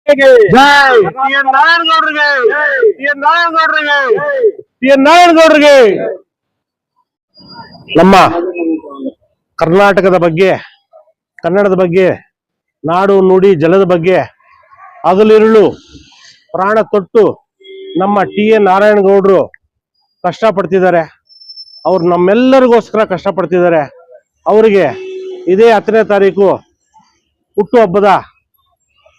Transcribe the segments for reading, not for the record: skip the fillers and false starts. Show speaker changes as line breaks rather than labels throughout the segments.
ಜೈ ನಾರಾಯಣಗೌಡರಿಗೆ ನಮ್ಮ ಕರ್ನಾಟಕದ ಬಗ್ಗೆ, ಕನ್ನಡದ ಬಗ್ಗೆ, ನಾಡು ನುಡಿ ಜಲದ ಬಗ್ಗೆ ಹಗಲಿರುಳು ಪ್ರಾಣ ತೊಟ್ಟು ನಮ್ಮ TN ನಾರಾಯಣಗೌಡರು ಕಷ್ಟಪಡ್ತಿದ್ದಾರೆ. ಅವ್ರು ನಮ್ಮೆಲ್ಲರಿಗೋಸ್ಕರ ಕಷ್ಟಪಡ್ತಿದ್ದಾರೆ. ಅವರಿಗೆ ಇದೇ 10ನೇ ತಾರೀಕು ಹುಟ್ಟುಹಬ್ಬದ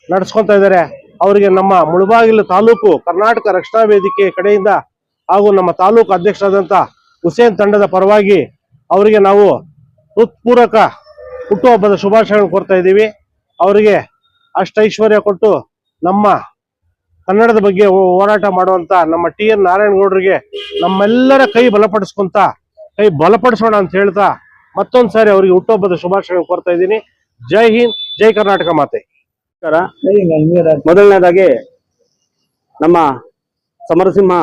ನಡೆಸ್ಕೊತಾ ಇದ್ದಾರೆ. ಅವರಿಗೆ ನಮ್ಮ ಮುಳಬಾಗಿಲು ತಾಲೂಕು ಕರ್ನಾಟಕ ರಕ್ಷಣಾ ವೇದಿಕೆ ಕಡೆಯಿಂದ ಹಾಗೂ ನಮ್ಮ ತಾಲೂಕು ಅಧ್ಯಕ್ಷರಾದಂಥ ಹುಸೇನ್ ತಂಡದ ಪರವಾಗಿ ಅವರಿಗೆ ನಾವು ಹೃತ್ಪೂರ್ವಕ ಹುಟ್ಟುಹಬ್ಬದ ಶುಭಾಶಯಗಳನ್ನು ಕೋರ್ತಾ ಇದ್ದೀವಿ. ಅವರಿಗೆ ಅಷ್ಟೈಶ್ವರ್ಯ ಕೊಟ್ಟು ನಮ್ಮ ಕನ್ನಡದ ಬಗ್ಗೆ ಹೋರಾಟ ಮಾಡುವಂತ ನಮ್ಮ TN ನಾರಾಯಣಗೌಡರಿಗೆ ನಮ್ಮೆಲ್ಲರ ಕೈ ಬಲಪಡಿಸೋಣ ಅಂತ ಹೇಳ್ತಾ ಮತ್ತೊಂದು ಸಾರಿ ಅವರಿಗೆ ಹುಟ್ಟುಹಬ್ಬದ ಶುಭಾಶಯಗಳನ್ನು ಕೋರ್ತಾ ಇದ್ದೀನಿ. ಜೈ ಹಿಂದ್, ಜೈ ಕರ್ನಾಟಕ ಮಾತೆ.
ಮೊದಲನೇದಾಗಿ ನಮ್ಮ ಸಮರಸಿಂಹ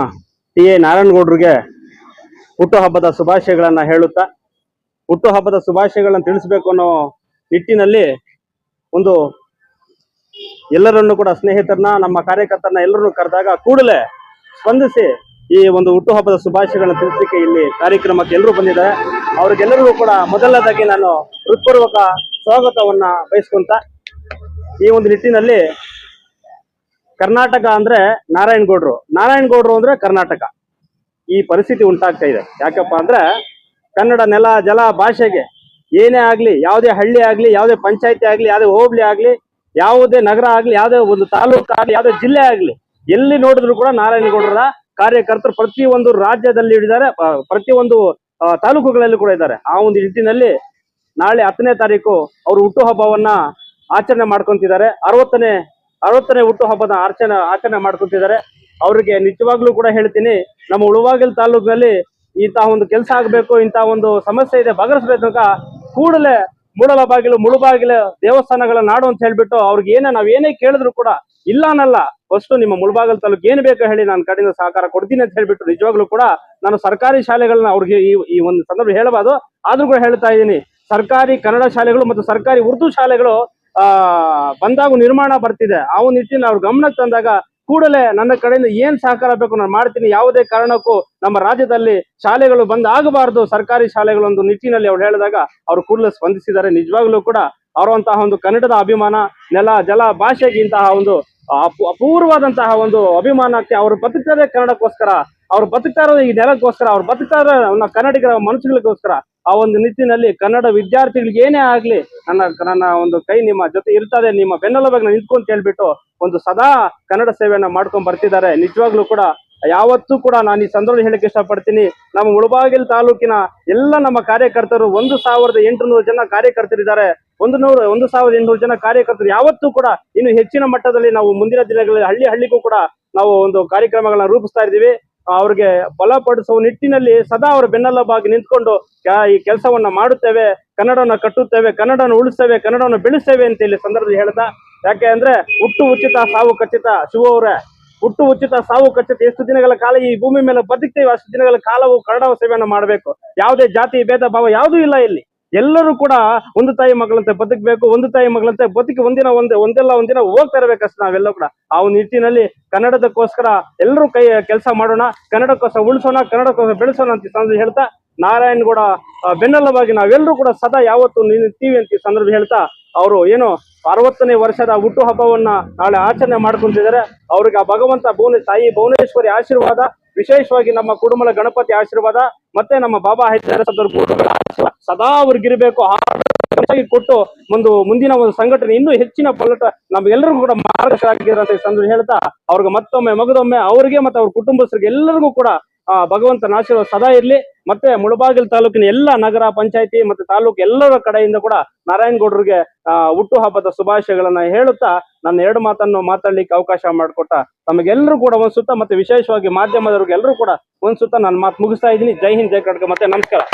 TN ನಾರಾಯಣಗೌಡರಿಗೆ ಹುಟ್ಟುಹಬ್ಬದ ಶುಭಾಶಯಗಳನ್ನ ಹೇಳುತ್ತಾ, ಹುಟ್ಟುಹಬ್ಬದ ಶುಭಾಶಯಗಳನ್ನು ತಿಳಿಸಬೇಕು ಅನ್ನೋ ನಿಟ್ಟಿನಲ್ಲಿ ಒಂದು ಎಲ್ಲರನ್ನು ಕೂಡ ಸ್ನೇಹಿತರನ್ನ, ನಮ್ಮ ಕಾರ್ಯಕರ್ತರನ್ನ ಎಲ್ಲರನ್ನು ಕರೆದಾಗ ಕೂಡಲೇ ಸ್ಪಂದಿಸಿ ಈ ಒಂದು ಹುಟ್ಟುಹಬ್ಬದ ಶುಭಾಶಯಗಳನ್ನ ತಿಳಿಸಲಿಕ್ಕೆ ಇಲ್ಲಿ ಕಾರ್ಯಕ್ರಮಕ್ಕೆ ಎಲ್ಲರೂ ಬಂದಿದ್ದಾರೆ. ಅವ್ರಿಗೆಲ್ಲರಿಗೂ ಕೂಡ ಮೊದಲನೇದಾಗಿ ನಾನು ಹೃತ್ಪೂರ್ವಕ ಸ್ವಾಗತವನ್ನ ಬಯಸ್ಕೊಂತ, ಈ ಒಂದು ನಿಟ್ಟಿನಲ್ಲಿ ಕರ್ನಾಟಕ ಅಂದ್ರೆ ನಾರಾಯಣಗೌಡರು ಅಂದ್ರೆ ಕರ್ನಾಟಕ, ಈ ಪರಿಸ್ಥಿತಿ ಉಂಟಾಗ್ತಾ ಇದೆ. ಯಾಕಪ್ಪ ಅಂದ್ರೆ ಕನ್ನಡ ನೆಲ ಜಲ ಭಾಷೆಗೆ ಏನೇ ಆಗ್ಲಿ, ಯಾವುದೇ ಹಳ್ಳಿ ಆಗ್ಲಿ, ಯಾವುದೇ ಪಂಚಾಯತಿ ಆಗ್ಲಿ, ಯಾವುದೇ ಹೋಬಳಿ ಆಗ್ಲಿ, ಯಾವುದೇ ನಗರ ಆಗ್ಲಿ, ಯಾವುದೇ ಒಂದು ತಾಲೂಕು ಆಗ್ಲಿ, ಯಾವುದೇ ಜಿಲ್ಲೆ ಆಗ್ಲಿ, ಎಲ್ಲಿ ನೋಡಿದ್ರು ಕೂಡ ನಾರಾಯಣಗೌಡರ ಕಾರ್ಯಕರ್ತರು ಪ್ರತಿಯೊಂದು ರಾಜ್ಯದಲ್ಲಿ ಇದ್ದಾರೆ, ಪ್ರತಿಯೊಂದು ತಾಲೂಕುಗಳಲ್ಲಿ ಕೂಡ ಇದ್ದಾರೆ. ಆ ಒಂದು ನಿಟ್ಟಿನಲ್ಲಿ ನಾಳೆ 10ನೇ ತಾರೀಕು ಅವರು ಹುಟ್ಟುಹಬ್ಬವನ್ನ ಆಚರಣೆ ಮಾಡ್ಕೊಂತಿದ್ದಾರೆ. 60ನೇ ಹುಟ್ಟುಹಬ್ಬದ ಆಚರಣೆ ಮಾಡ್ಕೊಂತಿದ್ದಾರೆ. ಅವ್ರಿಗೆ ನಿಜವಾಗ್ಲೂ ಕೂಡ ಹೇಳ್ತೀನಿ, ನಮ್ಮ ಮುಳಬಾಗಿಲು ತಾಲೂಕಿನಲ್ಲಿ ಇಂತಹ ಒಂದು ಕೆಲಸ ಆಗ್ಬೇಕು, ಇಂತಹ ಒಂದು ಸಮಸ್ಯೆ ಇದೆ, ಬಗೆಹರಿಸಬೇಕು ಅಂತ ಕೂಡಲೇ ಮುಳಬಾಗಿಲು ದೇವಸ್ಥಾನಗಳ ನಾಡು ಅಂತ ಹೇಳ್ಬಿಟ್ಟು ಅವ್ರಿಗೆ ನಾವ್ ಏನೇ ಕೇಳಿದ್ರು ಕೂಡ ಇಲ್ಲ ಅನ್ನಲ್ಲ. ಫಸ್ಟ್ ನಿಮ್ಮ ಮುಳಬಾಗಿಲು ತಾಲೂಕು ಏನ್ ಬೇಕೋ ಹೇಳಿ ನಾನು ಕಡೆಯಿಂದ ಸಹಕಾರ ಕೊಡ್ತೀನಿ ಅಂತ ಹೇಳ್ಬಿಟ್ಟು ನಿಜವಾಗ್ಲೂ ಕೂಡ ನಾನು ಸರ್ಕಾರಿ ಶಾಲೆಗಳನ್ನ ಅವ್ರಿಗೆ ಈ ಒಂದು ಸಂದರ್ಭ ಹೇಳಬಾರ್ದು, ಆದ್ರೂ ಕೂಡ ಹೇಳ್ತಾ ಇದ್ದೀನಿ. ಸರ್ಕಾರಿ ಕನ್ನಡ ಶಾಲೆಗಳು ಮತ್ತು ಸರ್ಕಾರಿ ಉರ್ದು ಶಾಲೆಗಳು ಬಂದಾಗ ನಿರ್ಮಾಣ ಬರ್ತಿದೆ. ಆ ಒಂದು ನಿಟ್ಟಿನಲ್ಲಿ ಅವ್ರ ಗಮನಕ್ಕೆ ತಂದಾಗ ಕೂಡಲೇ ನನ್ನ ಕಡೆಯಿಂದ ಏನ್ ಸಹಕಾರ ಬೇಕು ನಾನು ಮಾಡ್ತೀನಿ. ಯಾವುದೇ ಕಾರಣಕ್ಕೂ ನಮ್ಮ ರಾಜ್ಯದಲ್ಲಿ ಶಾಲೆಗಳು ಬಂದ್ ಆಗಬಾರದು, ಸರ್ಕಾರಿ ಶಾಲೆಗಳು ಒಂದು ನಿಟ್ಟಿನಲ್ಲಿ ಅವ್ರು ಹೇಳಿದಾಗ ಅವ್ರು ಕೂಡಲೇ ಸ್ಪಂದಿಸಿದ್ದಾರೆ. ನಿಜವಾಗ್ಲೂ ಕೂಡ ಅವರಂತಹ ಒಂದು ಕನ್ನಡದ ಅಭಿಮಾನ, ನೆಲ ಜಲ ಭಾಷೆಗೆ ಇಂತಹ ಒಂದು ಅಪೂರ್ವವಾದಂತಹ ಒಂದು ಅಭಿಮಾನಕ್ಕೆ ಅವರು ಬದುಕ್ತಾರೆ ಕನ್ನಡಕ್ಕೋಸ್ಕರ, ಅವ್ರು ಬದುಕ್ತಾ ಇರೋದು ಈ ನೆಲಕ್ಕೋಸ್ಕರ, ಅವ್ರು ಬದುಕ್ತಾ ಇರೋ ಕನ್ನಡಿಗರ ಮನಸ್ಸುಗಳಿಗೋಸ್ಕರ. ಆ ಒಂದು ನಿಟ್ಟಿನಲ್ಲಿ ಕನ್ನಡ ವಿದ್ಯಾರ್ಥಿಗಳಿಗೆ ಏನೇ ಆಗ್ಲಿ ನನ್ನ ಒಂದು ಕೈ ನಿಮ್ಮ ಜೊತೆ ಇರ್ತದೆ, ನಿಮ್ಮ ಬೆನ್ನೆಲುಬಾಗಿ ನಿಂತ್ಕೊಂತ ಹೇಳ್ಬಿಟ್ಟು ಒಂದು ಸದಾ ಕನ್ನಡ ಸೇವೆಯನ್ನ ಮಾಡ್ಕೊಂಡ್ ಬರ್ತಿದ್ದಾರೆ. ನಿಜವಾಗ್ಲೂ ಕೂಡ ಯಾವತ್ತೂ ಕೂಡ ನಾನು ಈ ಸಂದರ್ಭ ಹೇಳಕ್ಕೆ ಇಷ್ಟಪಡ್ತೀನಿ, ನಮ್ಮ ಮುಳಬಾಗಿಲು ತಾಲೂಕಿನ ಎಲ್ಲ ನಮ್ಮ ಕಾರ್ಯಕರ್ತರು 1800 ಜನ ಕಾರ್ಯಕರ್ತರಿದ್ದಾರೆ. 1800 ಜನ ಕಾರ್ಯಕರ್ತರು ಯಾವತ್ತೂ ಕೂಡ ಇನ್ನು ಹೆಚ್ಚಿನ ಮಟ್ಟದಲ್ಲಿ ನಾವು ಮುಂದಿನ ದಿನಗಳಲ್ಲಿ ಹಳ್ಳಿಗೂ ಕೂಡ ನಾವು ಒಂದು ಕಾರ್ಯಕ್ರಮಗಳನ್ನ ರೂಪಿಸ್ತಾ ಇದ್ದೀವಿ. ಅವ್ರಿಗೆ ಬಲಪಡಿಸುವ ನಿಟ್ಟಿನಲ್ಲಿ ಸದಾ ಅವರ ಬೆನ್ನೆಲುಬಾಗಿ ನಿಂತ್ಕೊಂಡು ಈ ಕೆಲಸವನ್ನ ಮಾಡುತ್ತೇವೆ, ಕನ್ನಡವನ್ನ ಕಟ್ಟುತ್ತೇವೆ, ಕನ್ನಡವನ್ನು ಉಳಿಸ್ತೇವೆ, ಕನ್ನಡವನ್ನು ಬೆಳೆಸ್ತೇವೆ ಅಂತ ಇಲ್ಲಿ ಸಂದರ್ಭದಲ್ಲಿ ಹೇಳ್ತಾ, ಯಾಕೆ ಅಂದ್ರೆ ಹುಟ್ಟು ಉಚಿತ ಸಾವು ಖಚಿತ. ಶಿವ ಅವರೇ, ಹುಟ್ಟು ಉಚಿತ ಸಾವು ಖಚಿತ. ಎಷ್ಟು ದಿನಗಳ ಕಾಲ ಈ ಭೂಮಿ ಮೇಲೆ ಬದುಕ್ತೇವೆ ಅಷ್ಟು ದಿನಗಳ ಕಾಲವು ಕನ್ನಡ ಸೇವೆಯನ್ನು ಮಾಡಬೇಕು. ಯಾವುದೇ ಜಾತಿ ಭೇದ ಭಾವ ಯಾವುದೂ ಇಲ್ಲ ಇಲ್ಲಿ. ಎಲ್ಲರೂ ಕೂಡ ಒಂದು ತಾಯಿ ಮಗಳಂತೆ ಬದುಕಬೇಕು, ಒಂದು ತಾಯಿ ಮಗಳಂತೆ ಬದುಕಿ ಒಂದಿನ ಹೋಗ್ತಾ ಇರಬೇಕಷ್ಟು ನಾವೆಲ್ಲ ಕೂಡ. ಆ ಒಂದು ನಿಟ್ಟಿನಲ್ಲಿ ಕನ್ನಡದಕ್ಕೋಸ್ಕರ ಎಲ್ಲರೂ ಕೆಲಸ ಮಾಡೋಣ, ಕನ್ನಡಕ್ಕೋಸ್ಕರ ಉಳಿಸೋಣ, ಕನ್ನಡಕ್ಕೋಸ್ಕರ ಬೆಳೆಸೋಣ ಅಂತ ಹೇಳ್ತಾ, ನಾರಾಯಣಗೌಡ ಬೆನ್ನೆಲುಬಾಗಿ ನಾವೆಲ್ಲರೂ ಕೂಡ ಸದಾ ಯಾವತ್ತು ನಿಲ್ತೀವಿ ಅಂತ ಈ ಸಂದರ್ಭ ಹೇಳ್ತಾ, ಅವರು 60ನೇ ವರ್ಷದ ಹುಟ್ಟುಹಬ್ಬವನ್ನ ನಾಳೆ ಆಚರಣೆ ಮಾಡ್ಕೊಂತಿದ್ದಾರೆ. ಅವ್ರಿಗೆ ಆ ಭಗವಂತ ತಾಯಿ ಭುವನೇಶ್ವರಿ ಆಶೀರ್ವಾದ, ವಿಶೇಷವಾಗಿ ನಮ್ಮ ಕುಡುಮಲ ಗಣಪತಿ ಆಶೀರ್ವಾದ, ಮತ್ತೆ ನಮ್ಮ ಬಾಬಾ ಸದಾ ಅವ್ರಿಗಿರ್ಬೇಕು ಕೊಟ್ಟು ಮುಂದಿನ ಒಂದು ಸಂಘಟನೆ ಇನ್ನೂ ಹೆಚ್ಚಿನ ಪಲ್ಲಟ ನಮ್ಗೆಲ್ಲರಿಗೂ ಕೂಡ ಮಾರ್ಗದರ್ಶಕರಾಗಿದ್ದಾರೆ ಸಂದರ್ಭ ಹೇಳ್ತಾ, ಅವ್ರಿಗೆ ಮಗದೊಮ್ಮೆ ಅವ್ರಿಗೆ ಮತ್ತೆ ಅವ್ರ ಕುಟುಂಬಸ್ಥರಿಗೆ ಎಲ್ಲರಿಗೂ ಕೂಡ ಭಗವಂತನ ಆಶೀರ್ವಾದ ಸದಾ ಇರ್ಲಿ. ಮತ್ತೆ ಮುಳಬಾಗಿಲು ತಾಲೂಕಿನ ಎಲ್ಲ ನಗರ ಪಂಚಾಯತಿ ಮತ್ತೆ ತಾಲೂಕು ಎಲ್ಲರ ಕಡೆಯಿಂದ ಕೂಡ ನಾರಾಯಣಗೌಡರಿಗೆ ಹುಟ್ಟುಹಬ್ಬದ ಶುಭಾಶಯಗಳನ್ನ ಹೇಳುತ್ತಾ ನನ್ನ 2 ಮಾತನ್ನು ಮಾತಾಡ್ಲಿಕ್ಕೆ ಅವಕಾಶ ಮಾಡಿಕೊಟ್ಟ ತಮಗೆಲ್ಲರೂ ಕೂಡ ಒಂದ್ ಸುತ್ತ ಮತ್ತೆ ವಿಶೇಷವಾಗಿ ಮಾಧ್ಯಮದವ್ರಿಗೆ ಎಲ್ಲರೂ ಕೂಡ ಒಂದ್ ಸುತ್ತ ನನ್ನ ಮಾತು ಮುಗಿಸ್ತಾ ಇದ್ದೀನಿ. ಜೈ ಹಿಂದ್, ಜೈ ಕರ್ನಾಟಕ, ಮತ್ತೆ ನಮಸ್ಕಾರ.